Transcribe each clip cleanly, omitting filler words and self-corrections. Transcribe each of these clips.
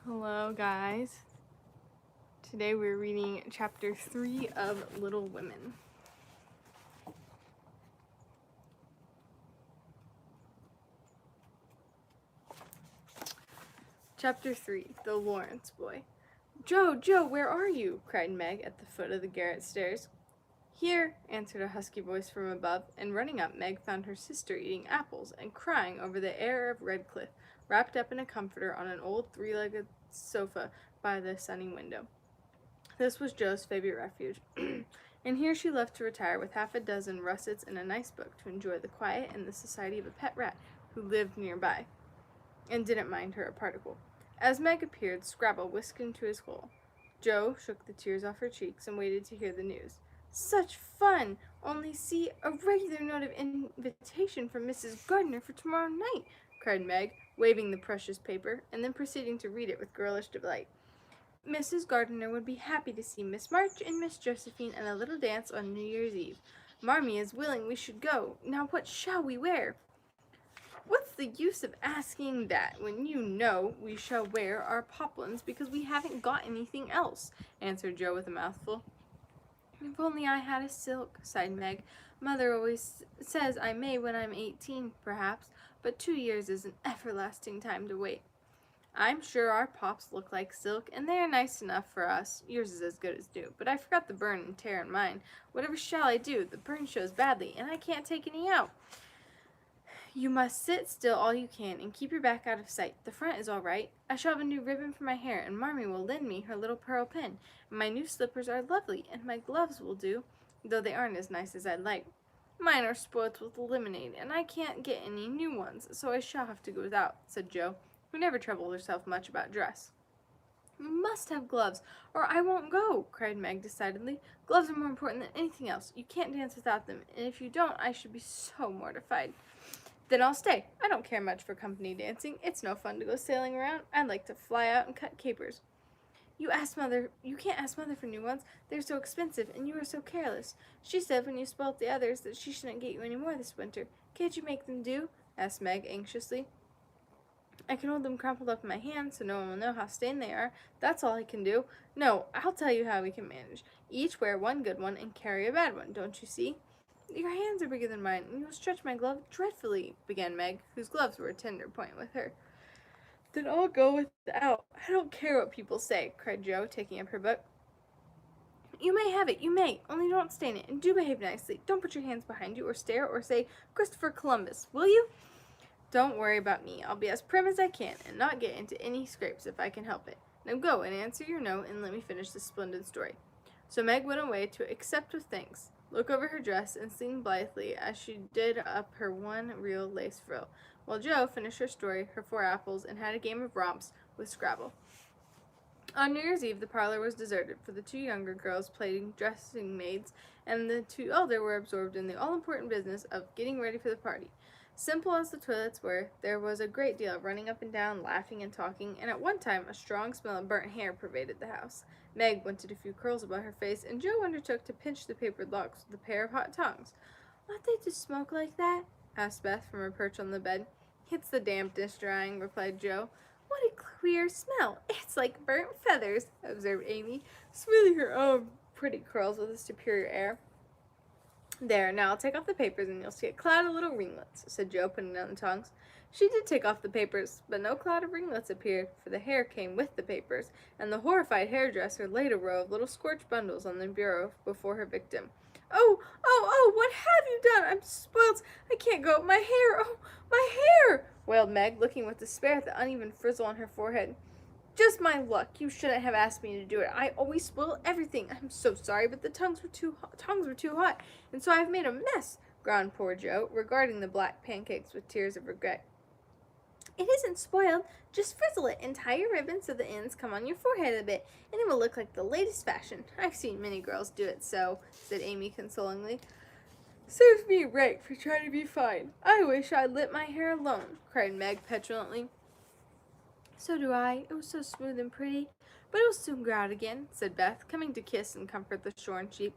Hello, guys. Today we're reading chapter 3 of Little Women. Chapter 3, The Lawrence Boy. Joe, where are you?" cried Meg at the foot of the garret stairs. "Here," answered a husky voice from above, and running up, Meg found her sister eating apples and crying over the heir of Redcliffe, wrapped up in a comforter on an old three-legged sofa by the sunny window. This was Joe's favorite refuge, and here she left to retire with half a dozen russets and a nice book to enjoy the quiet and the society of a pet rat who lived nearby, and didn't mind her a particle. As Meg appeared, Scrabble whisked into his hole. Joe shook the tears off her cheeks and waited to hear the news. "Such fun! Only see, a regular note of invitation from Mrs. Gardner for tomorrow night," cried Meg, waving the precious paper, and then proceeding to read it with girlish delight. "Mrs. Gardner would be happy to see Miss March and Miss Josephine and a little dance on New Year's Eve. Marmee is willing we should go. Now what shall we wear?" "What's the use of asking that when you know we shall wear our poplins because we haven't got anything else?" answered Joe with a mouthful. "If only I had a silk," sighed Meg. "Mother always says I may when I'm 18, perhaps, but 2 years is an everlasting time to wait." "I'm sure our pops look like silk, and they are nice enough for us. Yours is as good as new, but I forgot the burn and tear in mine. Whatever shall I do? The burn shows badly, and I can't take any out." "You must sit still all you can, and keep your back out of sight. The front is all right. I shall have a new ribbon for my hair, and Marmee will lend me her little pearl pin. And my new slippers are lovely, and my gloves will do, though they aren't as nice as I'd like. Mine are spoilt with lemonade, and I can't get any new ones, so I shall have to go without," said Joe, who never troubled herself much about dress. "You must have gloves, or I won't go," cried Meg decidedly. "Gloves are more important than anything else. You can't dance without them, and if you don't, I should be so mortified." "Then I'll stay. I don't care much for company dancing. It's no fun to go sailing around. I'd like to fly out and cut capers." You can't ask Mother for new ones. They're so expensive, and you are so careless. She said when you spoilt the others that she shouldn't get you any more this winter. Can't you make them do?" asked Meg anxiously. "I can hold them crumpled up in my hand so no one will know how stained they are. That's all I can do. No, I'll tell you how we can manage. Each wear one good one and carry a bad one, don't you see?" "Your hands are bigger than mine, and you'll stretch my glove dreadfully," began Meg, whose gloves were a tender point with her. "Then I'll go without. I don't care what people say," cried Joe, taking up her book. "You may have it, you may, only don't stain it, and do behave nicely. Don't put your hands behind you, or stare, or say, 'Christopher Columbus,' will you?" "Don't worry about me. I'll be as prim as I can, and not get into any scrapes if I can help it. Now go and answer your note, and let me finish this splendid story." So Meg went away to accept with thanks, look over her dress, and sing blithely as she did up her one real lace frill, while Joe finished her story, her 4 apples, and had a game of romps with Scrabble. On New Year's Eve, the parlor was deserted, for the 2 younger girls played dressing maids, and the 2 elder were absorbed in the all-important business of getting ready for the party. Simple as the toilets were, there was a great deal of running up and down, laughing and talking, and at one time a strong smell of burnt hair pervaded the house. Meg wanted a few curls about her face, and Joe undertook to pinch the papered locks with a pair of hot tongs. "Ought they to smoke like that?" asked Beth from her perch on the bed. "It's the dampness drying," replied Joe. "What a queer smell! It's like burnt feathers," observed Amy, smoothing her own pretty curls with a superior air. "There, now I'll take off the papers and you'll see a cloud of little ringlets," said Joe, putting down the tongs. She did take off the papers, but no cloud of ringlets appeared, for the hair came with the papers, and the horrified hairdresser laid a row of little scorched bundles on the bureau before her victim. Oh, what have you done? I'm spoilt. I can't go. My hair, oh, my hair!" wailed Meg, looking with despair at the uneven frizzle on her forehead. "Just my luck. You shouldn't have asked me to do it. I always spoil everything. I'm so sorry, but the tongs were too hot, and so I've made a mess," groaned poor Joe, regarding the black pancakes with tears of regret. "It isn't spoiled. Just frizzle it and tie your ribbon so the ends come on your forehead a bit, and it will look like the latest fashion. I've seen many girls do it so," said Amy consolingly. "Serves me right for trying to be fine. I wish I'd let my hair alone," cried Meg petulantly. "So do I. It was so smooth and pretty. But it will soon grow out again," said Beth, coming to kiss and comfort the shorn sheep.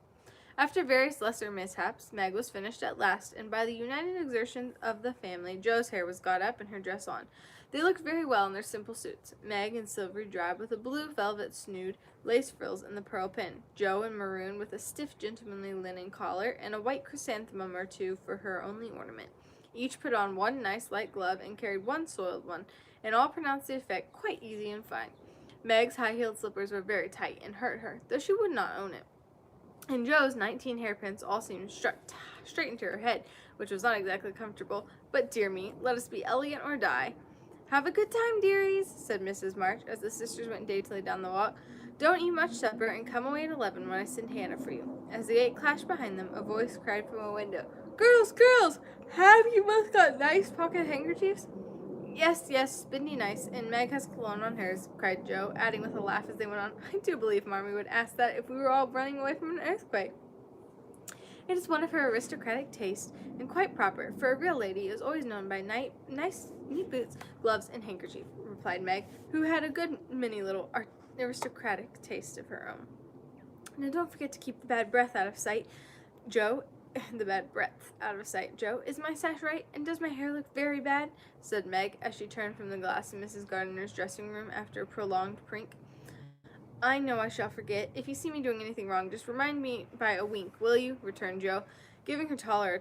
After various lesser mishaps, Meg was finished at last, and by the united exertions of the family, Joe's hair was got up and her dress on. They looked very well in their simple suits, Meg in silvery drab with a blue velvet snood, lace frills, and the pearl pin, Jo in maroon with a stiff gentlemanly linen collar, and a white chrysanthemum or two for her only ornament. Each put on one nice light glove and carried one soiled one, and all pronounced the effect quite easy and fine. Meg's high-heeled slippers were very tight and hurt her, though she would not own it. And Jo's 19 hairpins all seemed struck straight into her head, which was not exactly comfortable, but dear me, let us be elegant or die. Have a good time, dearies, said Mrs. March, as the sisters went daintily down the walk. Don't eat much supper, and come away at 11 when I send Hannah for you. As the gate clashed behind them, a voice cried from a window, Girls, girls, have you both got nice pocket handkerchiefs? Yes, Spindy nice, and Meg has cologne on hers, cried Jo, adding with a laugh as they went on, I do believe Marmee would ask that if we were all running away from an earthquake. It is one of her aristocratic tastes, and quite proper, for a real lady is always known by nice, neat boots, gloves, and handkerchief, replied Meg, who had a good many little aristocratic tastes of her own. Now don't forget to keep the bad breath out of sight, Jo. The bad breath out of sight, Jo. Is my sash right, and does my hair look very bad? Said Meg, as she turned from the glass in Mrs. Gardiner's dressing room after a prolonged prink. I know I shall forget. If you see me doing anything wrong, just remind me by a wink, will you? Returned Jo, giving her collar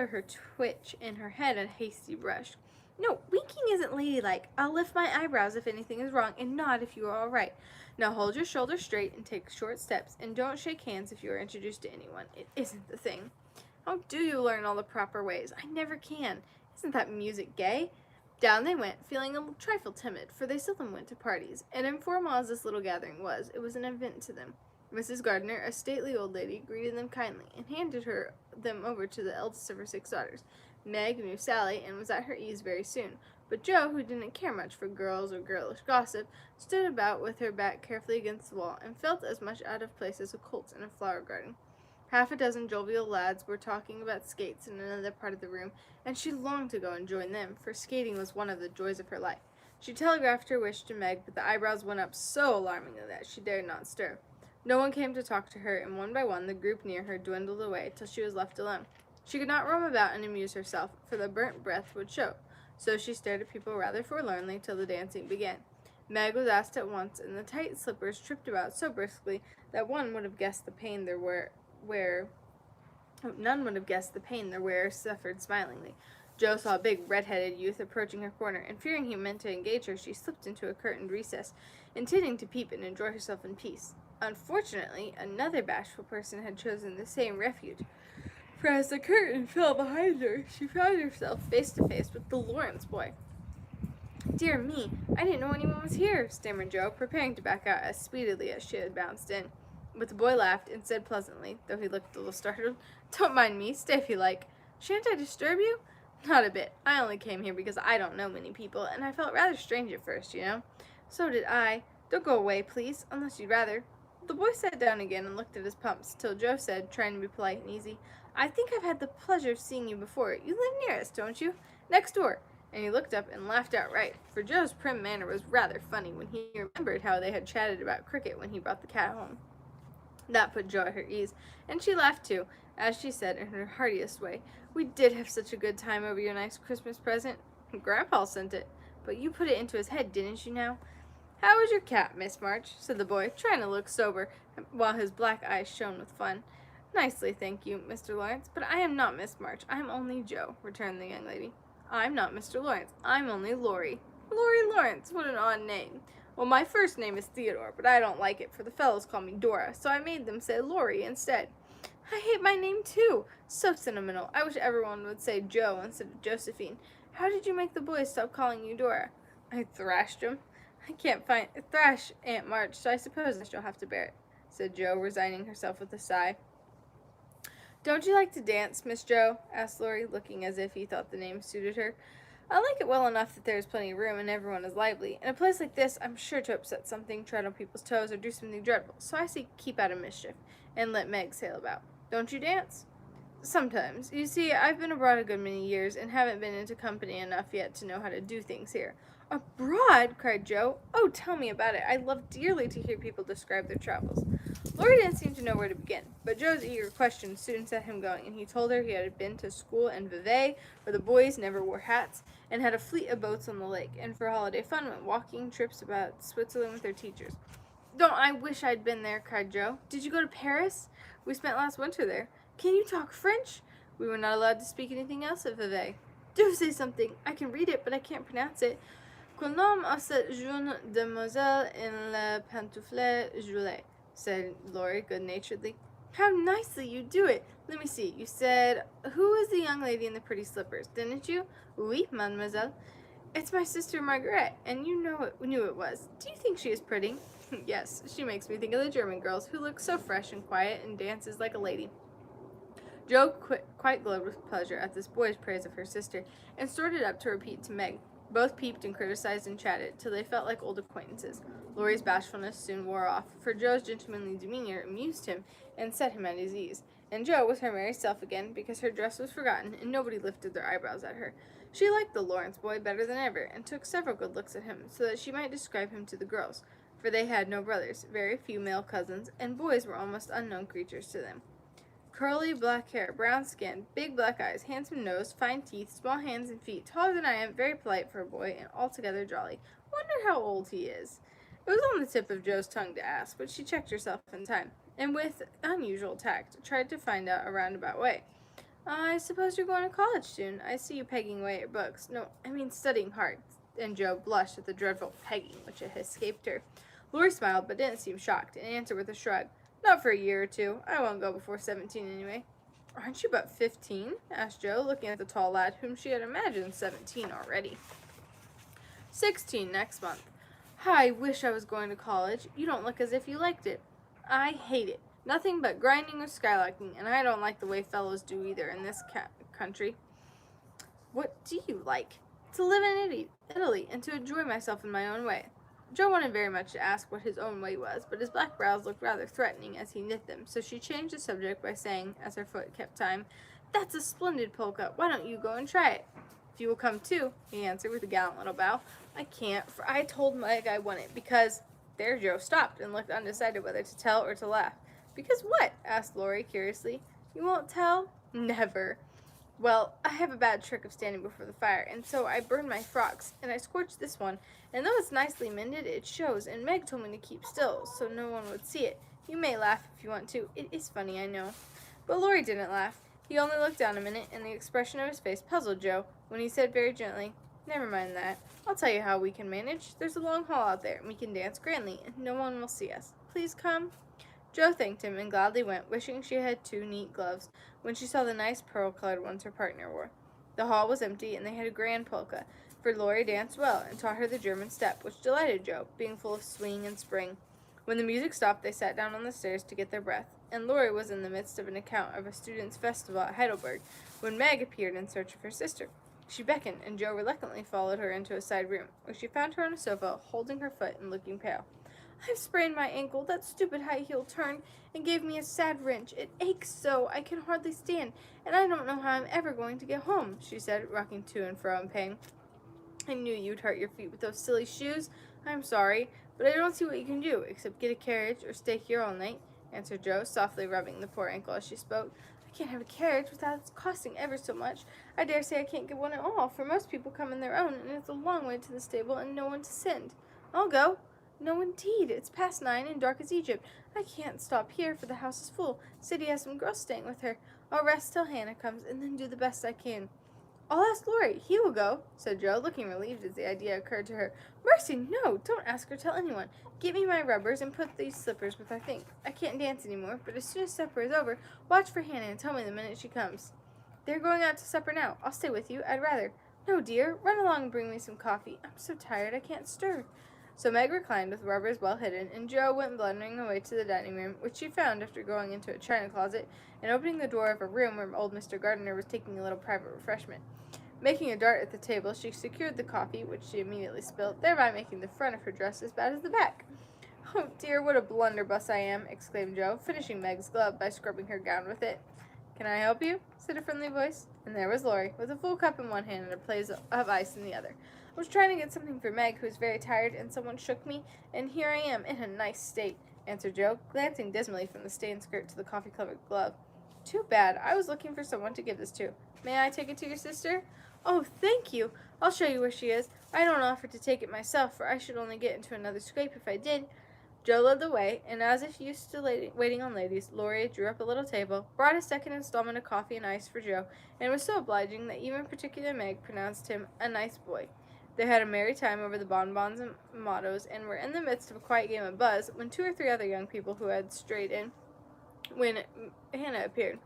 her twitch, and her head a hasty brush. No, winking isn't ladylike. I'll lift my eyebrows if anything is wrong, and nod if you are all right. Now hold your shoulders straight and take short steps, and don't shake hands if you are introduced to anyone. It isn't the thing. How do you learn all the proper ways? I never can. Isn't that music gay? Down they went, feeling a trifle timid, for they seldom went to parties, and informal as this little gathering was, it was an event to them. Mrs. Gardiner, a stately old lady, greeted them kindly, and handed them over to the eldest of her 6 daughters. Meg knew Sally, and was at her ease very soon, but Jo, who didn't care much for girls or girlish gossip, stood about with her back carefully against the wall, and felt as much out of place as a colt in a flower garden. Half a dozen jovial lads were talking about skates in another part of the room, and she longed to go and join them, for skating was one of the joys of her life. She telegraphed her wish to Meg, but the eyebrows went up so alarmingly that she dared not stir. No one came to talk to her, and one by one the group near her dwindled away till she was left alone. She could not roam about and amuse herself, for the burnt breath would show, so she stared at people rather forlornly till the dancing began. Meg was asked at once, and the tight slippers tripped about so briskly that none would have guessed the pain their wearer suffered smilingly. Jo saw a big red-headed youth approaching her corner, and fearing he meant to engage her, she slipped into a curtained recess, intending to peep and enjoy herself in peace. Unfortunately, another bashful person had chosen the same refuge, for as the curtain fell behind her, she found herself face to face with the Lawrence boy. Dear me, I didn't know anyone was here, stammered Jo, preparing to back out as speedily as she had bounced in. But the boy laughed and said pleasantly, though he looked a little startled, Don't mind me, stay if you like. Shan't I disturb you? Not a bit. I only came here because I don't know many people, and I felt rather strange at first, you know. So did I. Don't go away, please, unless you'd rather. The boy sat down again and looked at his pumps, till Jo said, trying to be polite and easy, I think I've had the pleasure of seeing you before. You live near us, don't you? Next door. And he looked up and laughed outright, for Jo's prim manner was rather funny when he remembered how they had chatted about cricket when he brought the cat home. That put Jo at her ease, and she laughed too, as she said in her heartiest way, We did have such a good time over your nice Christmas present. Grandpa sent it, but you put it into his head, didn't you now? How is your cat, Miss March? Said the boy, trying to look sober, while his black eyes shone with fun. Nicely, thank you, Mr. Lawrence, but I am not Miss March. I am only Jo, returned the young lady. I'm not Mr. Lawrence. I'm only Laurie. Laurie Lawrence, what an odd name. Well, my first name is Theodore, but I don't like it, for the fellows call me Dora, so I made them say Laurie instead. I hate my name, too. So sentimental. I wish everyone would say Jo instead of Josephine. How did you make the boys stop calling you Dora? I thrashed them. I can't thrash Aunt March, so I suppose I shall have to bear it, said Jo, resigning herself with a sigh. Don't you like to dance, Miss Jo? Asked Laurie, looking as if he thought the name suited her. I like it well enough that there is plenty of room and everyone is lively. In a place like this, I'm sure to upset something, tread on people's toes, or do something dreadful, so I say keep out of mischief, and let Meg sail about. Don't you dance? Sometimes. You see, I've been abroad a good many years, and haven't been into company enough yet to know how to do things here. Abroad? Cried Joe. Oh, tell me about it. I love dearly to hear people describe their travels. Laurie didn't seem to know where to begin, but Joe's eager questions soon set him going, and he told her he had been to school in Vevey, where the boys never wore hats, and had a fleet of boats on the lake, and for holiday fun went walking trips about Switzerland with their teachers. Don't I wish I'd been there, cried Joe. Did you go to Paris? We spent last winter there. Can you talk French? We were not allowed to speak anything else at Vevey. Do say something. I can read it, but I can't pronounce it. Quel nom a cette jeune demoiselle in la pantoufle gilet? Said Laurie good-naturedly. How nicely you do it. Let me see. You said, who is the young lady in the pretty slippers, didn't you? Oui, mademoiselle. It's my sister Margaret, and you knew it was. Do you think she is pretty? Yes, she makes me think of the German girls, who look so fresh and quiet and dances like a lady. Joe quite glowed with pleasure at this boy's praise of her sister, and stored it up to repeat to Meg. Both peeped and criticized and chatted, till they felt like old acquaintances. Laurie's bashfulness soon wore off, for Joe's gentlemanly demeanor amused him and set him at his ease, and Joe was her merry self again, because her dress was forgotten, and nobody lifted their eyebrows at her. She liked the Lawrence boy better than ever, and took several good looks at him, so that she might describe him to the girls, for they had no brothers, very few male cousins, and boys were almost unknown creatures to them. Curly black hair, brown skin, big black eyes, handsome nose, fine teeth, small hands and feet, taller than I am, very polite for a boy, and altogether jolly. Wonder how old he is. It was on the tip of Joe's tongue to ask, but she checked herself in time, and with unusual tact, tried to find out a roundabout way. I suppose you're going to college soon. I see you pegging away at books. No, I mean studying hard. And Joe blushed at the dreadful pegging which had escaped her. Laurie smiled, but didn't seem shocked, and answered with a shrug. Not for a year or two. I won't go before 17 anyway. Aren't you but 15? Asked Joe, looking at the tall lad, whom she had imagined 17 already. 16 next month. I wish I was going to college. You don't look as if you liked it. I hate it. Nothing but grinding or skylarking, and I don't like the way fellows do either in this country. What do you like? To live in Italy, and to enjoy myself in my own way. Joe wanted very much to ask what his own way was, but his black brows looked rather threatening as he knit them, so she changed the subject by saying, as her foot kept time, That's a splendid polka. Why don't you go and try it? If you will come too, he answered with a gallant little bow. I can't, for I told Meg I wouldn't, because... There Joe stopped and looked undecided whether to tell or to laugh. Because what? Asked Laurie curiously. You won't tell? Never. Well, I have a bad trick of standing before the fire, and so I burned my frocks, and I scorched this one, and though it's nicely mended, it shows, and Meg told me to keep still, so no one would see it. You may laugh if you want to. It is funny, I know. But Laurie didn't laugh. He only looked down a minute, and the expression of his face puzzled Joe, when he said very gently, Never mind that. I'll tell you how we can manage. There's a long hall out there, and we can dance grandly, and no one will see us. Please come. Joe thanked him and gladly went, wishing she had 2 neat gloves, when she saw the nice pearl-colored ones her partner wore. The hall was empty, and they had a grand polka, for Laurie danced well, and taught her the German step, which delighted Joe, being full of swing and spring. When the music stopped, they sat down on the stairs to get their breath, and Laurie was in the midst of an account of a students' festival at Heidelberg, when Meg appeared in search of her sister. She beckoned, and Joe reluctantly followed her into a side room, where she found her on a sofa, holding her foot and looking pale. I've sprained my ankle. That stupid high heel turned and gave me a sad wrench. It aches so, I can hardly stand, and I don't know how I'm ever going to get home, she said, rocking to and fro in pain. I knew you'd hurt your feet with those silly shoes. I'm sorry, but I don't see what you can do, except get a carriage or stay here all night, answered Joe, softly rubbing the poor ankle as she spoke. I can't have a carriage without its costing ever so much. I dare say I can't get one at all, for most people come in their own, and it's a long way to the stable and no one to send. I'll go. No, indeed. It's past 9 and dark as Egypt. I can't stop here, for the house is full. Sadie has some girls staying with her. I'll rest till Hannah comes, and then do the best I can. I'll ask Laurie. He will go, said Joe, looking relieved as the idea occurred to her. Mercy, no! Don't ask or tell anyone. Get me my rubbers and put these slippers with our things. I can't dance any more, but as soon as supper is over, watch for Hannah and tell me the minute she comes. They're going out to supper now. I'll stay with you. I'd rather. No, dear. Run along and bring me some coffee. I'm so tired I can't stir. So Meg reclined with rubbers well hidden, and Joe went blundering away to the dining room, which she found after going into a china closet and opening the door of a room where old Mr. Gardiner was taking a little private refreshment. Making a dart at the table, she secured the coffee, which she immediately spilt, thereby making the front of her dress as bad as the back. Oh dear, what a blunderbuss I am, exclaimed Joe, finishing Meg's glove by scrubbing her gown with it. Can I help you? Said a friendly voice, and there was Laurie, with a full cup in one hand and a plate of ice in the other. I was trying to get something for Meg, who was very tired, and someone shook me, and here I am, in a nice state," answered Joe, glancing dismally from the stained skirt to the coffee-colored glove. "Too bad. I was looking for someone to give this to. May I take it to your sister?" "Oh, thank you. I'll show you where she is. I don't offer to take it myself, for I should only get into another scrape if I did." Joe led the way, and as if used to waiting on ladies, Laurie drew up a little table, brought a second installment of coffee and ice for Joe, and was so obliging that even particular Meg pronounced him a nice boy. They had a merry time over the bonbons and mottos, and were in the midst of a quiet game of buzz when 2 or 3 other young people who had strayed in when Hannah appeared.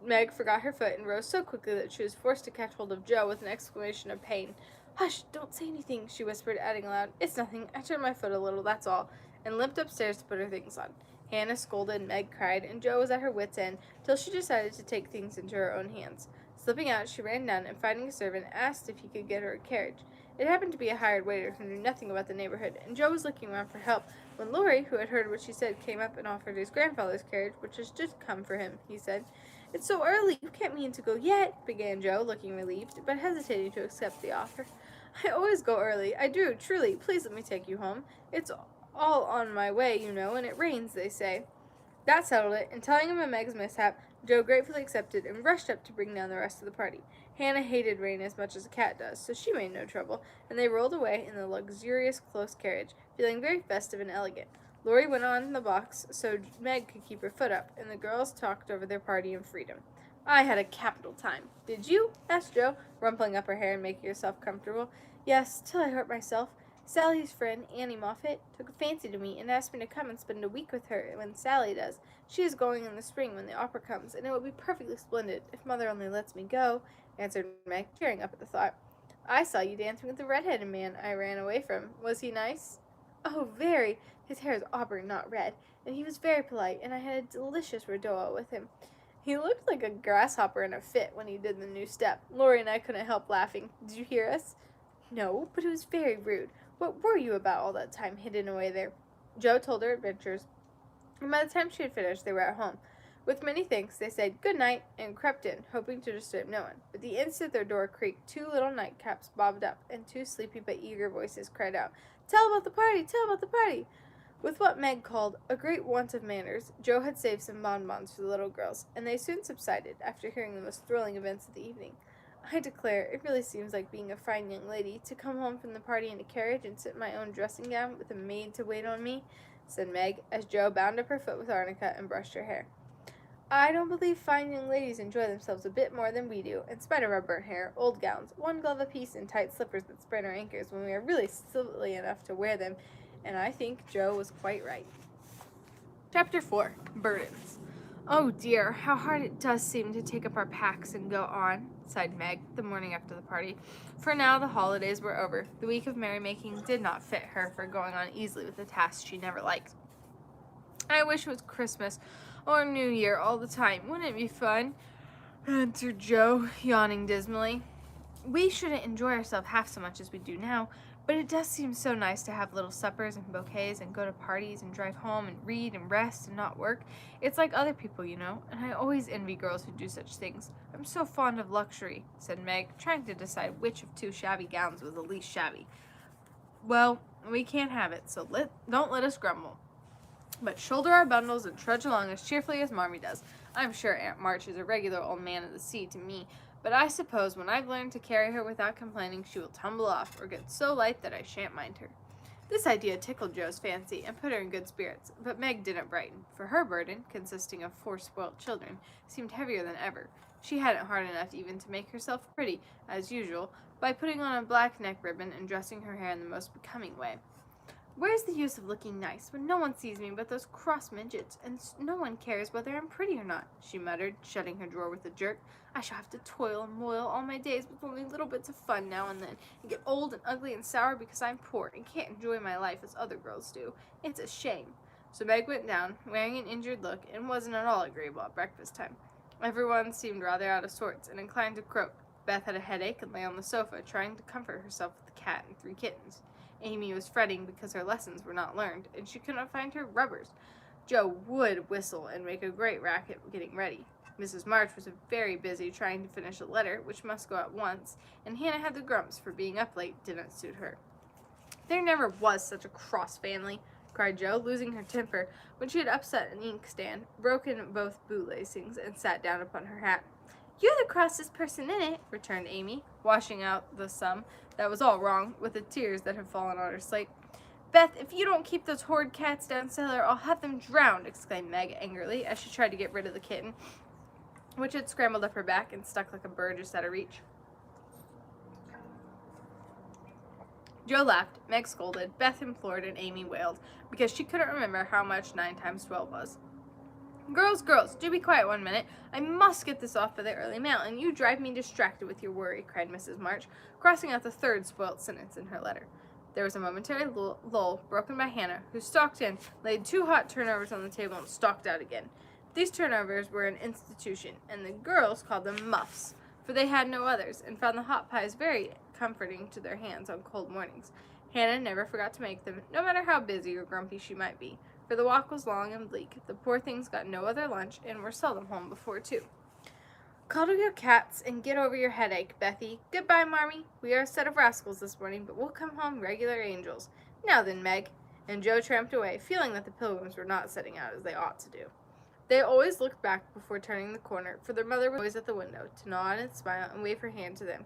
Meg forgot her foot and rose so quickly that she was forced to catch hold of Joe with an exclamation of pain. "Hush, don't say anything," she whispered, adding aloud, "It's nothing. I turned my foot a little, that's all," and limped upstairs to put her things on. Hannah scolded, Meg cried, and Joe was at her wits' end, till she decided to take things into her own hands. Slipping out, she ran down, and finding a servant, asked if he could get her a carriage. It happened to be a hired waiter who knew nothing about the neighborhood, and Joe was looking around for help, when Laurie, who had heard what she said, came up and offered his grandfather's carriage, which has just come for him, he said. "It's so early, you can't mean to go yet," began Joe, looking relieved, but hesitating to accept the offer. "I always go early. I do, truly. Please let me take you home. It's all on my way, you know, and it rains, they say." That settled it, and telling him of Meg's mishap, Joe gratefully accepted and rushed up to bring down the rest of the party. Hannah hated rain as much as a cat does, so she made no trouble, and they rolled away in the luxurious close carriage, feeling very festive and elegant. Laurie went on in the box so Meg could keep her foot up, and the girls talked over their party and freedom. "I had a capital time." "Did you?" asked Joe, rumpling up her hair and making herself comfortable. "Yes, till I hurt myself. Sally's friend, Annie Moffett, took a fancy to me and asked me to come and spend a week with her when Sally does. She is going in the spring when the opera comes, and it would be perfectly splendid if Mother only lets me go," answered Meg, cheering up at the thought. "I saw you dancing with the red-headed man I ran away from. Was he nice?" "Oh, very. His hair is auburn, not red, and he was very polite, and I had a delicious redowa with him. He looked like a grasshopper in a fit when he did the new step. Laurie and I couldn't help laughing. Did you hear us?" "No, but it was very rude. What were you about all that time hidden away there?" Joe told her adventures, and by the time she had finished, they were at home. With many thanks, they said good night and crept in, hoping to disturb no one. But the instant their door creaked, 2 little nightcaps bobbed up, and 2 sleepy but eager voices cried out, "Tell about the party! Tell about the party!" With what Meg called a great want of manners, Joe had saved some bonbons for the little girls, and they soon subsided after hearing the most thrilling events of the evening. "I declare, it really seems like being a fine young lady, to come home from the party in a carriage and sit in my own dressing gown with a maid to wait on me," said Meg, as Joe bound up her foot with arnica and brushed her hair. "I don't believe fine young ladies enjoy themselves a bit more than we do, in spite of our burnt hair, old gowns, 1 glove apiece, and tight slippers that spread our ankles when we are really silly enough to wear them," and I think Joe was quite right. Chapter 4. Burdens. "Oh dear, how hard it does seem to take up our packs and go on," sighed Meg, the morning after the party. For now the holidays were over. The week of merrymaking did not fit her for going on easily with a task she never liked. "I wish it was Christmas or New Year all the time. Wouldn't it be fun?" answered Joe, yawning dismally. "We shouldn't enjoy ourselves half so much as we do now, but it does seem so nice to have little suppers and bouquets and go to parties and drive home and read and rest and not work. It's like other people, you know, and I always envy girls who do such things. I'm so fond of luxury," said Meg, trying to decide which of 2 shabby gowns was the least shabby. "Well, we can't have it, so don't let us grumble, but shoulder our bundles and trudge along as cheerfully as Marmee does. I'm sure Aunt March is a regular old man of the sea to me, but I suppose when I've learned to carry her without complaining, she will tumble off, or get so light that I shan't mind her." This idea tickled Joe's fancy, and put her in good spirits, but Meg didn't brighten, for her burden, consisting of 4 spoilt children, seemed heavier than ever. She had it hard enough even to make herself pretty, as usual, by putting on a black neck ribbon and dressing her hair in the most becoming way. "Where's the use of looking nice when no one sees me but those cross midgets, and no one cares whether I'm pretty or not?" she muttered, shutting her drawer with a jerk. "I shall have to toil and moil all my days with only little bits of fun now and then, and get old and ugly and sour because I'm poor and can't enjoy my life as other girls do. It's a shame." So Meg went down, wearing an injured look, and wasn't at all agreeable at breakfast time. Everyone seemed rather out of sorts and inclined to croak. Beth had a headache and lay on the sofa, trying to comfort herself with the cat and 3 kittens. Amy was fretting because her lessons were not learned, and she could not find her rubbers. Joe would whistle and make a great racket getting ready. Mrs. March was very busy trying to finish a letter, which must go at once, and Hannah had the grumps for being up late didn't suit her. "There never was such a cross family," cried Jo, losing her temper when she had upset an inkstand, broken both boot-lacings, and sat down upon her hat. "You're the crossest person in it," returned Amy, washing out the sum that was all wrong with the tears that had fallen on her slate. "Beth, if you don't keep those horrid cats down cellar, I'll have them drowned," exclaimed Meg angrily as she tried to get rid of the kitten, which had scrambled up her back and stuck like a bird just out of reach. Jo laughed, Meg scolded, Beth implored, and Amy wailed, because she couldn't remember how much 9 times 12 was. "Girls, do be quiet 1 minute. I must get this off by the early mail, and you drive me distracted with your worry," cried Mrs. March, crossing out the 3rd spoilt sentence in her letter. There was a momentary lull, broken by Hannah, who stalked in, laid 2 hot turnovers on the table, and stalked out again. These turnovers were an institution, and the girls called them muffs, for they had no others, and found the hot pies very comforting to their hands on cold mornings. Hannah never forgot to make them, no matter how busy or grumpy she might be, for the walk was long and bleak. The poor things got no other lunch, and were seldom home before 2. "Cuddle your cats and get over your headache, Bethy. Goodbye, Marmee. We are a set of rascals this morning, but we'll come home regular angels. Now then, Meg." And Jo tramped away, feeling that the Pilgrims were not setting out as they ought to do. They always looked back before turning the corner, for their mother was always at the window, to nod and smile and wave her hand to them.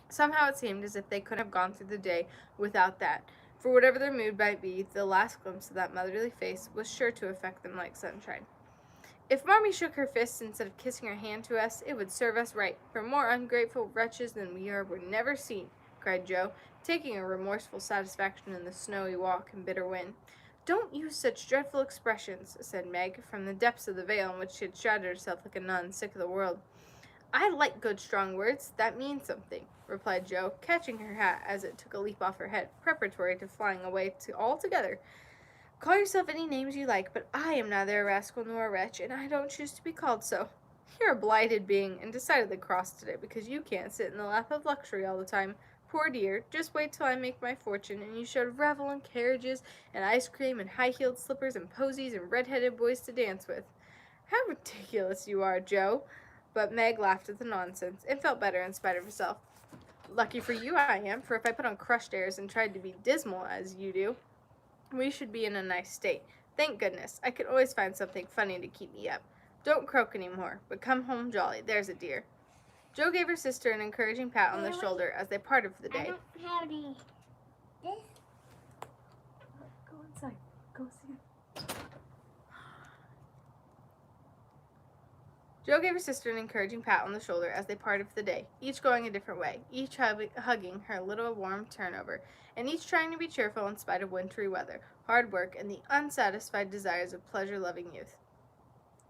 Somehow it seemed as if they couldn't have gone through the day without that, for whatever their mood might be, the last glimpse of that motherly face was sure to affect them like sunshine. "If Marmee shook her fist instead of kissing her hand to us, it would serve us right, for more ungrateful wretches than we are were never seen," cried Jo, taking a remorseful satisfaction in the snowy walk and bitter wind. "Don't use such dreadful expressions," said Meg, from the depths of the veil in which she had shrouded herself like a nun sick of the world. "I like good strong words that mean something," replied Jo, catching her hat as it took a leap off her head, preparatory to flying away altogether. "Call yourself any names you like, but I am neither a rascal nor a wretch, and I don't choose to be called so. You're a blighted being, and decidedly cross today because you can't sit in the lap of luxury all the time. Poor dear, just wait till I make my fortune, and you should revel in carriages, and ice cream, and high-heeled slippers, and posies, and red-headed boys to dance with." "How ridiculous you are, Jo!" But Meg laughed at the nonsense, and felt better in spite of herself. "Lucky for you I am, for if I put on crushed airs and tried to be dismal as you do, we should be in a nice state. Thank goodness, I can always find something funny to keep me up. Don't croak any more, but come home jolly, there's a dear." Jo gave her sister an encouraging pat on the shoulder as they parted for the day. I don't have any. This? Go inside. Go see. Jo gave her sister an encouraging pat on the shoulder as they parted for the day, each going a different way, each hugging her little warm turnover, and each trying to be cheerful in spite of wintry weather, hard work, and the unsatisfied desires of pleasure-loving youth.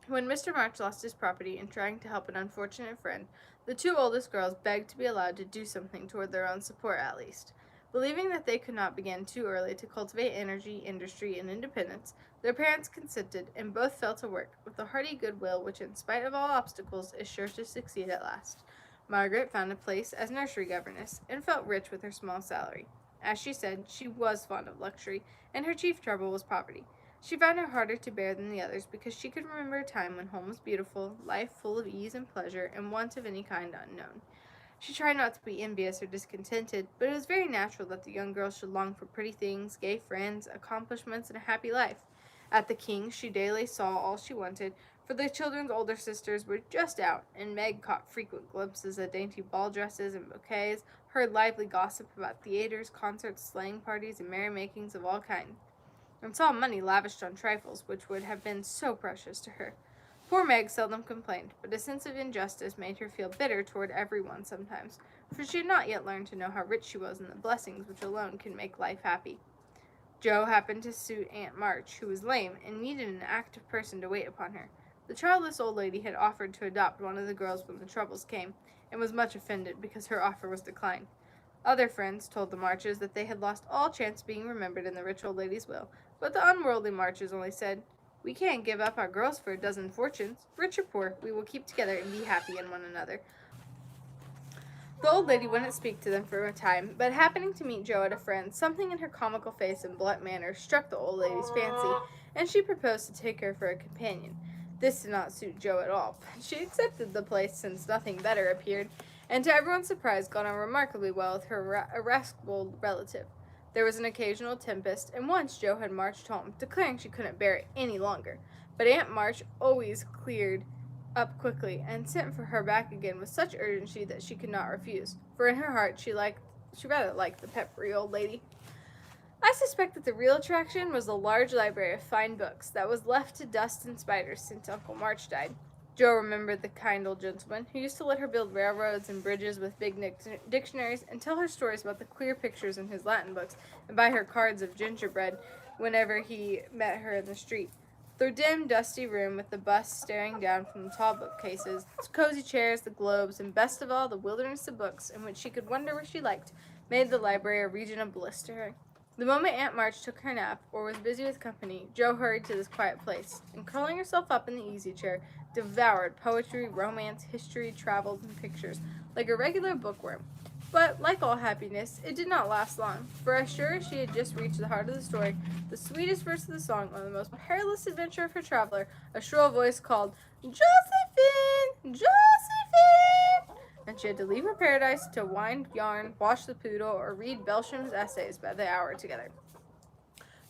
When Mr. March lost his property in trying to help an unfortunate friend, the 2 oldest girls begged to be allowed to do something toward their own support at least. Believing that they could not begin too early to cultivate energy, industry, and independence, their parents consented, and both fell to work, with the hearty goodwill which, in spite of all obstacles, is sure to succeed at last. Margaret found a place as nursery governess, and felt rich with her small salary. As she said, she was fond of luxury, and her chief trouble was poverty. She found it harder to bear than the others because she could remember a time when home was beautiful, life full of ease and pleasure, and want of any kind unknown. She tried not to be envious or discontented, but it was very natural that the young girl should long for pretty things, gay friends, accomplishments, and a happy life. At the King's she daily saw all she wanted, for the children's older sisters were just out, and Meg caught frequent glimpses of dainty ball dresses and bouquets, heard lively gossip about theaters, concerts, sleighing parties, and merrymakings of all kinds, and saw money lavished on trifles which would have been so precious to her. Poor Meg seldom complained, but a sense of injustice made her feel bitter toward everyone sometimes, for she had not yet learned to know how rich she was in the blessings which alone can make life happy. Jo happened to suit Aunt March, who was lame, and needed an active person to wait upon her. The childless old lady had offered to adopt one of the girls when the troubles came, and was much offended because her offer was declined. Other friends told the Marches that they had lost all chance of being remembered in the rich old lady's will, but the unworldly Marches only said, "We can't give up our girls for a dozen fortunes. Rich or poor, we will keep together and be happy in one another." The old lady wouldn't speak to them for a time, but happening to meet Jo at a friend's, something in her comical face and blunt manner struck the old lady's fancy, and she proposed to take her for a companion. This did not suit Jo at all, but she accepted the place since nothing better appeared, and to everyone's surprise got on remarkably well with her irascible relative. There was an occasional tempest, and once Jo had marched home, declaring she couldn't bear it any longer. But Aunt March always cleared up quickly, and sent for her back again with such urgency that she could not refuse, for in her heart she rather liked the peppery old lady. I suspect that the real attraction was the large library of fine books that was left to dust and spiders since Uncle March died. Jo remembered the kind old gentleman who used to let her build railroads and bridges with big dictionaries and tell her stories about the queer pictures in his Latin books and buy her cards of gingerbread whenever he met her in the street. The dim, dusty room with the bust staring down from the tall bookcases, the cozy chairs, the globes, and best of all, the wilderness of books in which she could wander where she liked, made the library a region of bliss to her. The moment Aunt March took her nap or was busy with company, Jo hurried to this quiet place, and curling herself up in the easy chair, devoured poetry, romance, history, travels, and pictures like a regular bookworm. But, like all happiness, it did not last long, for as sure as she had just reached the heart of the story, the sweetest verse of the song, on the most perilous adventure of her traveler, a shrill voice called, "Josephine! Josephine!" And she had to leave her paradise to wind yarn, wash the poodle, or read Belsham's essays by the hour together.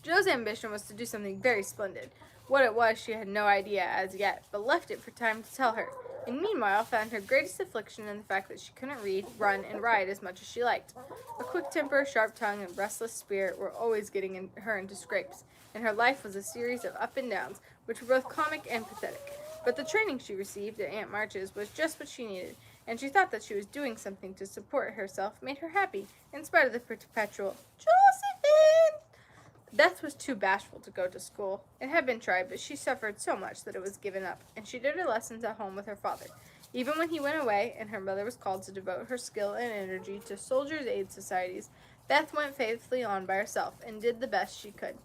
Jo's ambition was to do something very splendid. What it was she had no idea as yet, but left it for time to tell her, and meanwhile found her greatest affliction in the fact that she couldn't read, run, and ride as much as she liked. A quick temper, sharp tongue, and restless spirit were always getting her into scrapes, and her life was a series of up and downs, which were both comic and pathetic. But the training she received at Aunt March's was just what she needed, and she thought that she was doing something to support herself made her happy, in spite of the perpetual "Josephine!" Beth was too bashful to go to school. It had been tried, but she suffered so much that it was given up, and she did her lessons at home with her father. Even when he went away, and her mother was called to devote her skill and energy to soldiers' aid societies, Beth went faithfully on by herself, and did the best she could.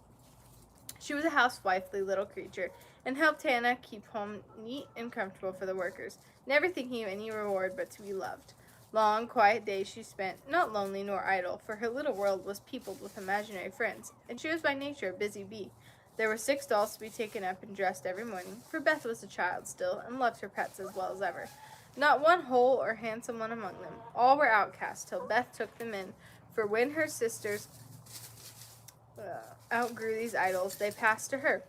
She was a housewifely little creature, and helped Hannah keep home neat and comfortable for the workers, never thinking of any reward but to be loved. Long, quiet days she spent, not lonely nor idle, for her little world was peopled with imaginary friends, and she was by nature a busy bee. There were 6 dolls to be taken up and dressed every morning, for Beth was a child still, and loved her pets as well as ever. Not one whole or handsome one among them. All were outcasts till Beth took them in, for when her sisters outgrew these idols, they passed to her,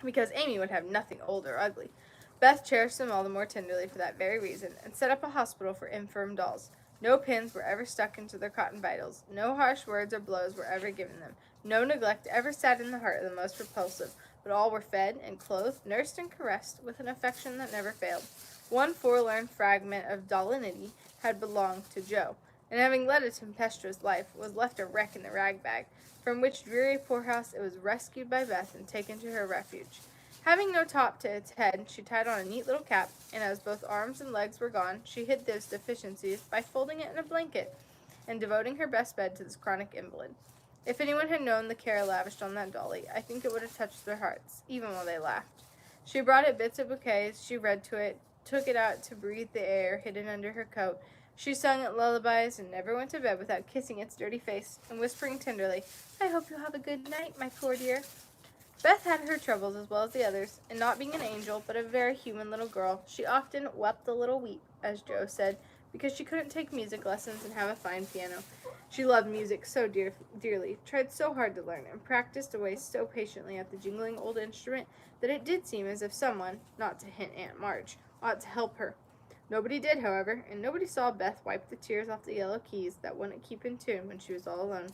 because Amy would have nothing old or ugly. Beth cherished them all the more tenderly for that very reason, and set up a hospital for infirm dolls. No pins were ever stuck into their cotton vitals. No harsh words or blows were ever given them. No neglect ever sat in the heart of the most repulsive, but all were fed and clothed, nursed and caressed, with an affection that never failed. One forlorn fragment of dollinity had belonged to Jo, and having led a tempestuous life, was left a wreck in the rag bag, from which dreary poorhouse it was rescued by Beth and taken to her refuge. Having no top to its head, she tied on a neat little cap, and as both arms and legs were gone, she hid those deficiencies by folding it in a blanket and devoting her best bed to this chronic invalid. If anyone had known the care lavished on that dolly, I think it would have touched their hearts, even while they laughed. She brought it bits of bouquets, she read to it, took it out to breathe the air hidden under her coat. She sung it lullabies and never went to bed without kissing its dirty face and whispering tenderly, "I hope you'll have a good night, my poor dear." Beth had her troubles as well as the others, and not being an angel, but a very human little girl, she often "wept a little weep," as Jo said, because she couldn't take music lessons and have a fine piano. She loved music so dearly, tried so hard to learn, and practiced away so patiently at the jingling old instrument that it did seem as if someone, not to hint Aunt March, ought to help her. Nobody did, however, and nobody saw Beth wipe the tears off the yellow keys that wouldn't keep in tune when she was all alone.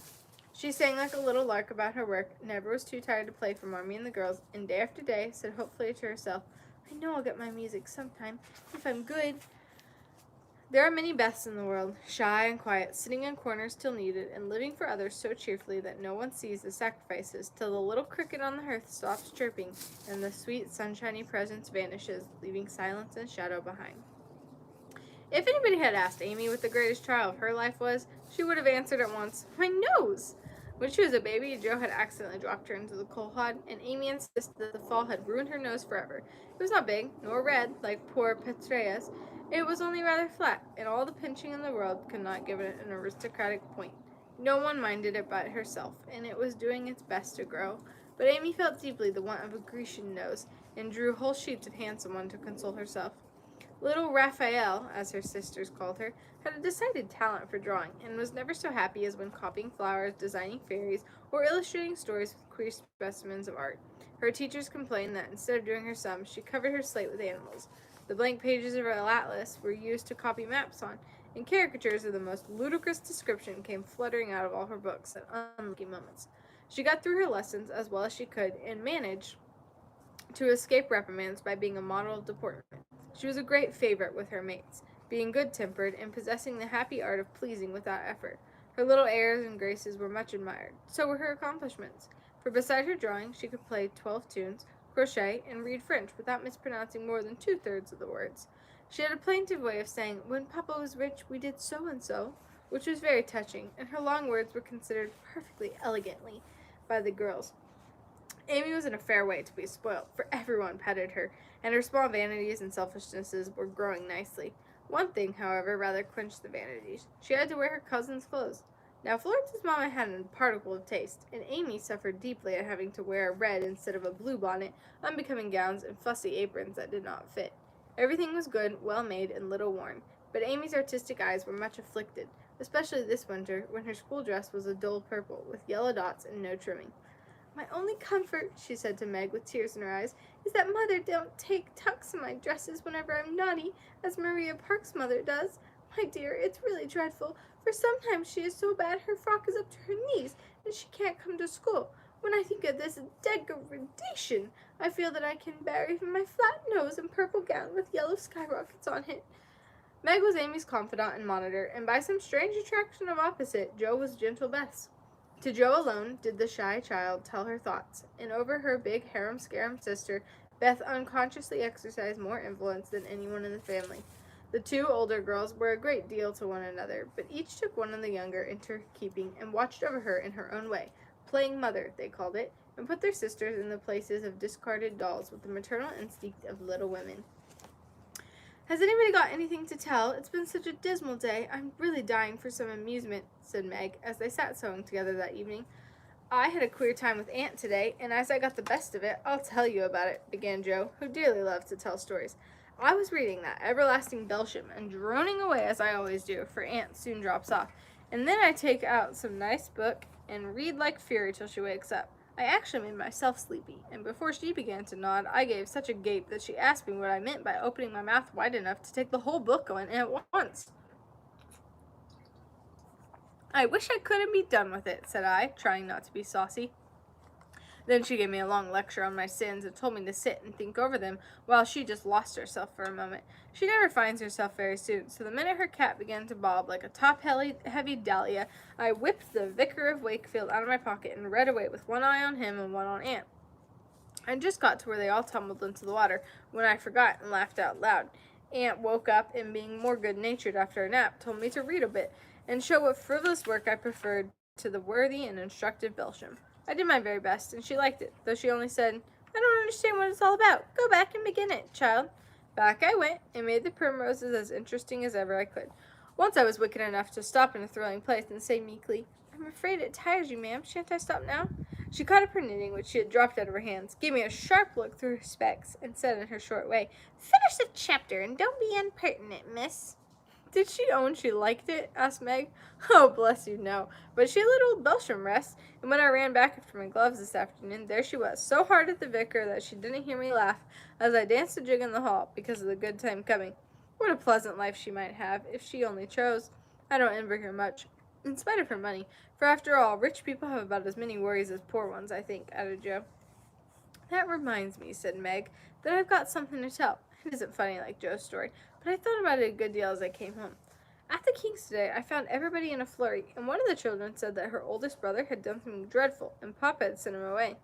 She sang like a little lark about her work, never was too tired to play for Marmee and the girls, and day after day said hopefully to herself, "I know I'll get my music sometime, if I'm good." There are many Beths in the world, shy and quiet, sitting in corners till needed, and living for others so cheerfully that no one sees the sacrifices till the little cricket on the hearth stops chirping, and the sweet sunshiny presence vanishes, leaving silence and shadow behind. If anybody had asked Amy what the greatest trial of her life was, she would have answered at once, "My nose!" When she was a baby, Jo had accidentally dropped her into the coal hod, and Amy insisted that the fall had ruined her nose forever. It was not big, nor red, like poor Petrea's. It was only rather flat, and all the pinching in the world could not give it an aristocratic point. No one minded it but herself, and it was doing its best to grow. but Amy felt deeply the want of a Grecian nose, and drew whole sheets of handsome one to console herself. Little Raphael, as her sisters called her, had a decided talent for drawing, and was never so happy as when copying flowers, designing fairies, or illustrating stories with queer specimens of art. Her teachers complained that instead of doing her sums, she covered her slate with animals. The blank pages of her atlas were used to copy maps on, and caricatures of the most ludicrous description came fluttering out of all her books at unlucky moments. She got through her lessons as well as she could, and managed to escape reprimands by being a model of deportment. She was a great favorite with her mates, being good-tempered and possessing the happy art of pleasing without effort. Her little airs and graces were much admired. So were her accomplishments, for beside her drawing she could play 12 tunes, crochet, and read French without mispronouncing more than two-thirds of the words. She had a plaintive way of saying, "When Papa was rich, we did so and so," which was very touching, and her long words were considered perfectly elegantly by the girls. Amy was in a fair way to be spoilt, for everyone petted her, and her small vanities and selfishnesses were growing nicely. One thing, however, rather quenched the vanities. She had to wear her cousin's clothes. Now, Florence's mamma hadn't a particle of taste, and Amy suffered deeply at having to wear a red instead of a blue bonnet, unbecoming gowns, and fussy aprons that did not fit. Everything was good, well made, and little worn, but Amy's artistic eyes were much afflicted, especially this winter, when her school dress was a dull purple, with yellow dots and no trimming. "My only comfort," she said to Meg with tears in her eyes, "is that Mother don't take tucks in my dresses whenever I'm naughty, as Maria Park's mother does. My dear, it's really dreadful, for sometimes she is so bad her frock is up to her knees, and she can't come to school. When I think of this degradation, I feel that I can bear even my flat nose and purple gown with yellow skyrockets on it." Meg was Amy's confidant and monitor, and by some strange attraction of opposite, Jo was gentle Bess. To Jo alone did the shy child tell her thoughts, and over her big harum-scarum sister, Beth unconsciously exercised more influence than anyone in the family. The two older girls were a great deal to one another, but each took one of the younger into her keeping and watched over her in her own way. "Playing mother," they called it, and put their sisters in the places of discarded dolls with the maternal instinct of little women. "Has anybody got anything to tell? It's been such a dismal day. I'm really dying for some amusement," said Meg, as they sat sewing together that evening. "I had a queer time with Aunt today, and as I got the best of it, I'll tell you about it," began Jo, who dearly loved to tell stories. "I was reading that everlasting Belsham, and droning away as I always do, for Aunt soon drops off, and then I take out some nice book and read like fury till she wakes up. I actually made myself sleepy, and before she began to nod, I gave such a gape that she asked me what I meant by opening my mouth wide enough to take the whole book in at once. "I wish I couldn't be done with it," said I, trying not to be saucy. Then she gave me a long lecture on my sins and told me to sit and think over them while she just lost herself for a moment. She never finds herself very soon, so the minute her cat began to bob like a top-heavy dahlia, I whipped the Vicar of Wakefield out of my pocket and read away with one eye on him and one on Aunt. I just got to where they all tumbled into the water when I forgot and laughed out loud. Aunt woke up and, being more good-natured after a nap, told me to read a bit and show what frivolous work I preferred to the worthy and instructive Belsham. I did my very best, and she liked it, though she only said, "I don't understand what it's all about. Go back and begin it, child." Back I went, and made the primroses as interesting as ever I could. Once I was wicked enough to stop in a thrilling place and say meekly, "I'm afraid it tires you, ma'am. Shan't I stop now?" She caught up her knitting, which she had dropped out of her hands, gave me a sharp look through her specs, and said in her short way, "Finish the chapter, and don't be impertinent, miss." "Did she own she liked it?" asked Meg. "Oh, bless you, no. But she let old Belsham rest, and when I ran back after my gloves this afternoon, there she was, so hard at the vicar that she didn't hear me laugh as I danced a jig in the hall, because of the good time coming. What a pleasant life she might have, if she only chose. I don't envy her much, in spite of her money, for after all, rich people have about as many worries as poor ones, I think," added Jo. "That reminds me," said Meg, "that I've got something to tell. It isn't funny like Jo's story, but I thought about it a good deal as I came home. At the King's today, I found everybody in a flurry, and one of the children said that her oldest brother had done something dreadful, and Papa had sent him away.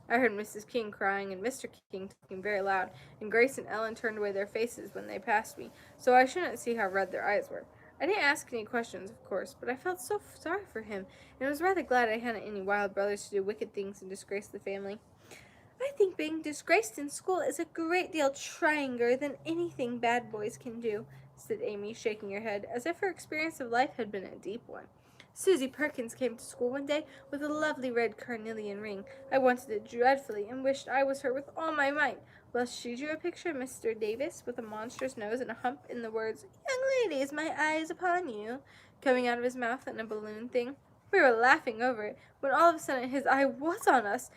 I heard Mrs. King crying and Mr. King talking very loud, and Grace and Ellen turned away their faces when they passed me, so I shouldn't see how red their eyes were. I didn't ask any questions, of course, but I felt so sorry for him, and was rather glad I hadn't any wild brothers to do wicked things and disgrace the family." "I think being disgraced in school is a great deal tryinger than anything bad boys can do," said Amy, shaking her head, as if her experience of life had been a deep one. Susie Perkins came to school one day with a lovely red carnelian ring. I wanted it dreadfully and wished I was her with all my might. Well, she drew a picture of Mr. Davis with a monstrous nose and a hump and the words, "Young ladies, my eye is upon you," coming out of his mouth in a balloon thing. We were laughing over it, when all of a sudden his eye was on us,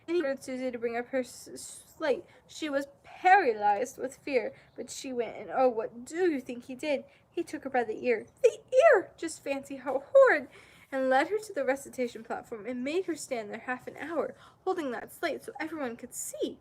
and he ordered Susie to bring up her slate. She was paralyzed with fear, but she went, and oh, what do you think he did? He took her by the ear. The ear! Just fancy how horrid! And led her to the recitation platform and made her stand there half an hour, holding that slate so everyone could see.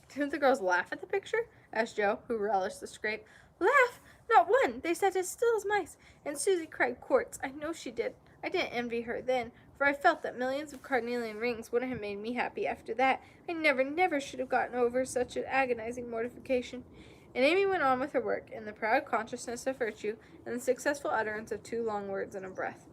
Didn't the girls laugh at the picture? Asked Joe, who relished the scrape. Laugh? Not one. They sat as still as mice. And Susie cried quarts. I know she did. I didn't envy her then, for I felt that millions of carnelian rings wouldn't have made me happy after that. I never should have gotten over such an agonizing mortification. And Amy went on with her work, in the proud consciousness of virtue, and the successful utterance of 2 long words in a breath.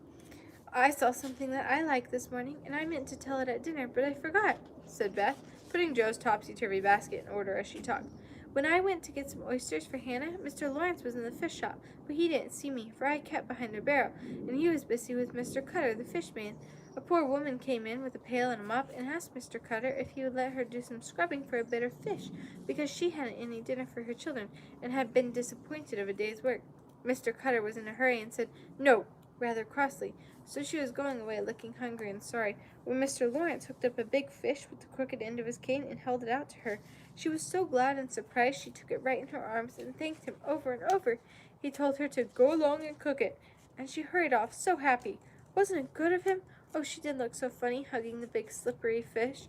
I saw something that I liked this morning, and I meant to tell it at dinner, but I forgot, said Beth, putting Joe's topsy-turvy basket in order as she talked. When I went to get some oysters for Hannah, Mr. Lawrence was in the fish shop, but he didn't see me, for I kept behind a barrel, and he was busy with Mr. Cutter, the fish man. A poor woman came in with a pail and a mop and asked Mr. Cutter if he would let her do some scrubbing for a bit of fish, because she hadn't any dinner for her children, and had been disappointed of a day's work. Mr. Cutter was in a hurry and said, "No," rather crossly, so she was going away looking hungry and sorry, when Mr. Lawrence hooked up a big fish with the crooked end of his cane and held it out to her. She was so glad and surprised she took it right in her arms and thanked him over and over. He told her to go along and cook it, and she hurried off so happy. Wasn't it good of him? Oh, she did look so funny, hugging the big slippery fish,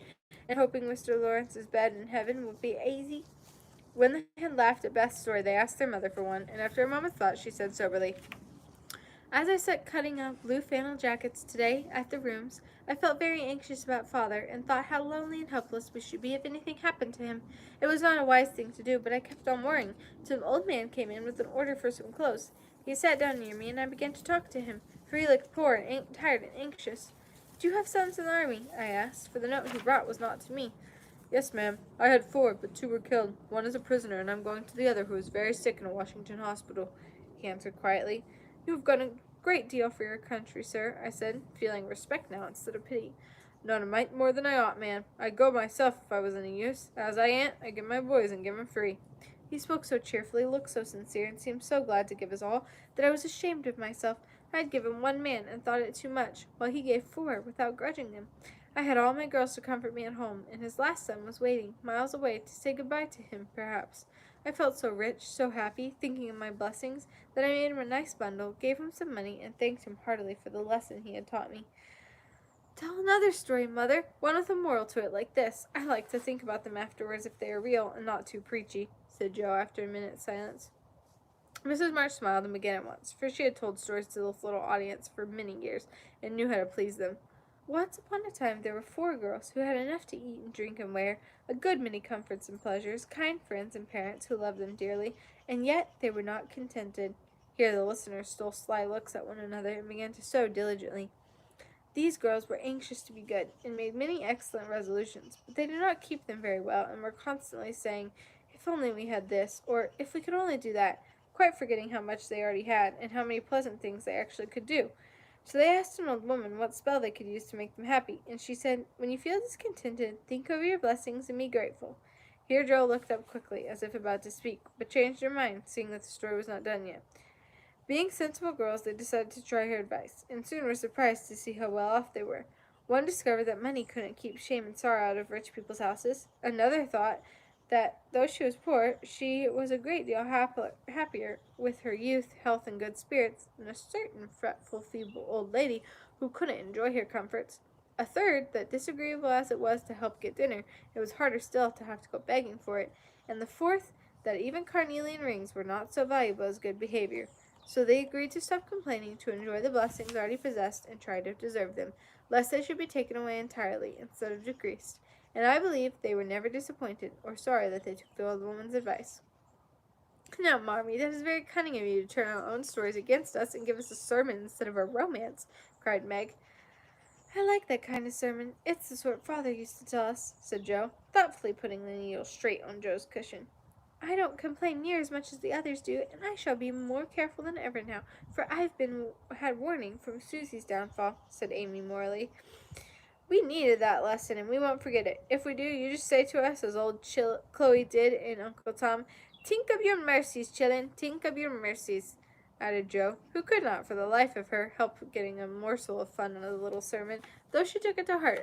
and hoping Mr. Lawrence's bed in heaven would be easy. When they had laughed at Beth's story, they asked their mother for one, and after a moment's thought, she said soberly, "As I sat cutting out blue flannel jackets today at the rooms, I felt very anxious about Father, and thought how lonely and helpless we should be if anything happened to him. It was not a wise thing to do, but I kept on worrying, till an old man came in with an order for some clothes. He sat down near me, and I began to talk to him, for he looked poor and tired and anxious. 'Do you have sons in the army?' I asked, for the note he brought was not to me. 'Yes, ma'am. I had 4, but 2 were killed. One is a prisoner, and I'm going to the other, who is very sick in a Washington hospital,' he answered quietly. 'You have done a great deal for your country, sir,' I said, feeling respect now instead of pity. 'Not a mite more than I ought, man. I'd go myself if I was any use. As I ain't, I get my boys and give 'em free.' He spoke so cheerfully, looked so sincere, and seemed so glad to give his all, that I was ashamed of myself. I had given 1 man, and thought it too much, while he gave 4, without grudging them. I had all my girls to comfort me at home, and his last son was waiting, miles away, to say good-bye to him, perhaps. I felt so rich, so happy, thinking of my blessings, that I made him a nice bundle, gave him some money, and thanked him heartily for the lesson he had taught me. 'Tell another story, Mother, one with a moral to it, like this. I like to think about them afterwards if they are real, and not too preachy,' said Joe after a minute's silence. Mrs. March smiled and began at once, for she had told stories to this little audience for many years, and knew how to please them. Once upon a time there were 4 girls who had enough to eat and drink and wear, a good many comforts and pleasures, kind friends and parents who loved them dearly, and yet they were not contented. Here the listeners stole sly looks at one another, and began to sew diligently. These girls were anxious to be good, and made many excellent resolutions, but they did not keep them very well, and were constantly saying, "If only we had this," or "If we could only do that," quite forgetting how much they already had, and how many pleasant things they actually could do. So they asked an old woman what spell they could use to make them happy, and she said, "When you feel discontented, think over your blessings and be grateful." Here Joe looked up quickly, as if about to speak, but changed her mind, seeing that the story was not done yet. Being sensible girls, they decided to try her advice, and soon were surprised to see how well off they were. One discovered that money couldn't keep shame and sorrow out of rich people's houses. Another thought that, though she was poor, she was a great deal happier with her youth, health, and good spirits than a certain fretful, feeble old lady who couldn't enjoy her comforts. A third, that disagreeable as it was to help get dinner, it was harder still to have to go begging for it. And the fourth, that even carnelian rings were not so valuable as good behavior. So they agreed to stop complaining, to enjoy the blessings already possessed, and try to deserve them, lest they should be taken away entirely, instead of decreased. And I believe they were never disappointed, or sorry that they took the old woman's advice. "Now, Marmee, that is very cunning of you to turn our own stories against us, and give us a sermon instead of a romance," cried Meg. "I like that kind of sermon. It's the sort Father used to tell us," said Joe, thoughtfully putting the needle straight on Joe's cushion. I don't complain near as much as the others do, and I shall be more careful than ever now, for I've had warning from Susie's downfall," said Amy morally. "We needed that lesson, and we won't forget it. If we do, you just say to us, as old Chloe did in Uncle Tom, 'Tink of your mercies, chillin, tink of your mercies,'" added Jo, who could not, for the life of her, help getting a morsel of fun out of the little sermon, though she took it to heart